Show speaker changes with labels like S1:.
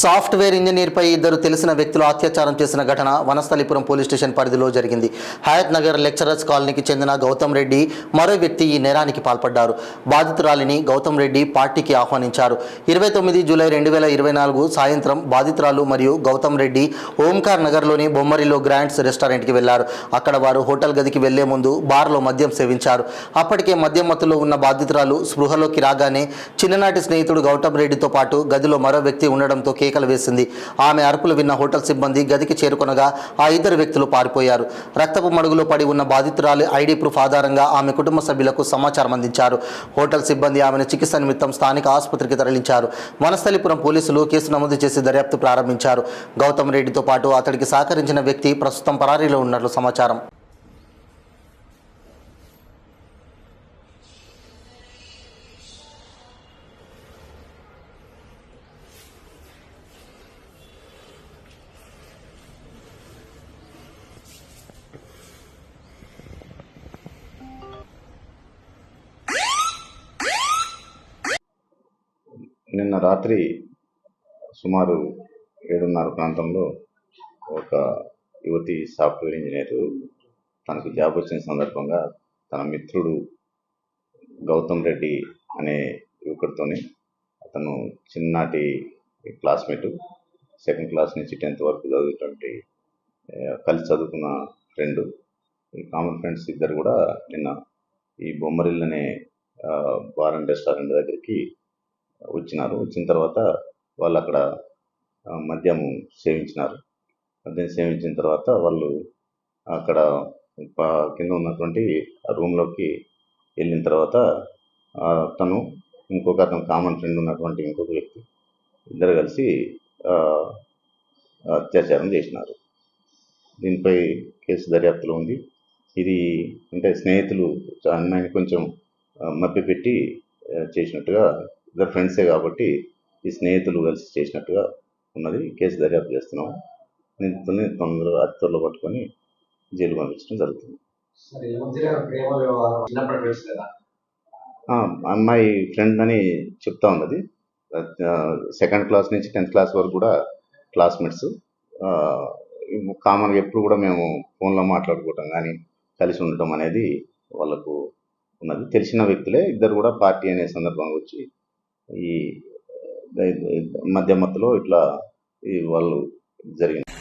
S1: Software ఇంజనీర్పై ఇద్దరు తెలిసిన వ్యక్తులు అత్యాచారం చేసిన ఘటన వనస్థలిపురం పోలీస్ స్టేషన్ పరిధిలో జరిగింది. హయత్ నగర్ లెక్చరర్స్ కాలనీకి చెందిన గౌతమ్ రెడ్డి మరో వ్యక్తి ఈ నేరానికి పాల్పడ్డారు. బాధితురాలిని గౌతమ్ రెడ్డి పార్టీకి ఆహ్వానించారు. 29 జూలై 2024 సాయంత్రం బాధితురాలు మరియు గౌతమ్ రెడ్డి ఓంకార్ నగర్లోని బొమ్మరిలో గ్రాండ్స్ రెస్టారెంట్కి వెళ్లారు. అక్కడ వారు హోటల్ గదికి వెళ్లే ముందు బార్లో మద్యం సేవించారు. అప్పటికే మద్యం మత్తులో ఉన్న బాధితురాలు స్పృహలోకి రాగానే చిన్ననాటి స్నేహితుడు గౌతమ్ రెడ్డితో పాటు గదిలో మరో వ్యక్తి ఉండడంతో కేకలు వేసింది. ఆమె అరుపులు విన్న హోటల్ సిబ్బంది గదికి చేరుకొనగా ఆ ఇద్దరు వ్యక్తులు పారిపోయారు. రక్తపు మడుగులో పడి ఉన్న బాధితురాలి ఐడి ప్రూఫ్ ఆధారంగా ఆమె కుటుంబ సభ్యులకు సమాచారం అందించారు. హోటల్ సిబ్బంది ఆమెను చికిత్స నిమిత్తం స్థానిక ఆసుపత్రికి తరలించారు. వనస్థలిపురం పోలీసులు కేసు నమోదు చేసి దర్యాప్తు ప్రారంభించారు. గౌతమ్ రెడ్డితో పాటు అతడికి సహకరించిన వ్యక్తి ప్రస్తుతం పరారీలో ఉన్నట్లు సమాచారం.
S2: నిన్న రాత్రి సుమారు 7:30 ప్రాంతంలో ఒక యువతి సాఫ్ట్వేర్ ఇంజనీరు తనకు జాబ్ వచ్చిన సందర్భంగా తన మిత్రుడు గౌతమ్ రెడ్డి అనే యువకుడితోని, అతను చిన్ననాటి క్లాస్మేటు, 2nd క్లాస్ నుంచి 10th వరకు చదివేటువంటి కలిసి చదువుకున్న ఫ్రెండు. ఈ కామన్ ఫ్రెండ్స్ ఇద్దరు కూడా నిన్న ఈ బొమ్మరిల్ అనే బార్ అండ్ రెస్టారెంట్ దగ్గరికి వచ్చినారు. వచ్చిన తర్వాత వాళ్ళు అక్కడ మద్యం సేవించినారు. మద్యం సేవించిన తర్వాత వాళ్ళు అక్కడ కింద ఉన్నటువంటి రూమ్లోకి వెళ్ళిన తర్వాత తను అతను కామన్ ఫ్రెండ్ ఉన్నటువంటి ఇంకొక వ్యక్తి ఇద్దరు కలిసి అత్యాచారం చేసినారు. దీనిపై కేసు దర్యాప్తులో ఉంది. ఇది అంటే స్నేహితులు అమ్మాయిని కొంచెం మభ్యపెట్టి చేసినట్టుగా, ఇద్దరు ఫ్రెండ్సే కాబట్టి ఈ స్నేహితులు కలిసి చేసినట్టుగా ఉన్నది. కేసు దర్యాప్తు చేస్తున్నాము. నిందితుల్ని అతి త్వరలో పట్టుకొని జైలు పంపించడం జరుగుతుంది. అమ్మాయి ఫ్రెండ్ అని చెప్తా ఉన్నది. 2nd క్లాస్ నుంచి 10th క్లాస్ వరకు కూడా క్లాస్మేట్స్. కామన్గా ఎప్పుడు కూడా మేము ఫోన్లో మాట్లాడుకోవటం కానీ కలిసి ఉండటం అనేది వాళ్ళకు ఉన్నది. తెలిసిన వ్యక్తులే ఇద్దరు కూడా పార్టీ అనే సందర్భంగా వచ్చి ఈ మధ్య మత్తులో ఇట్లా వాళ్ళు జరిగింది.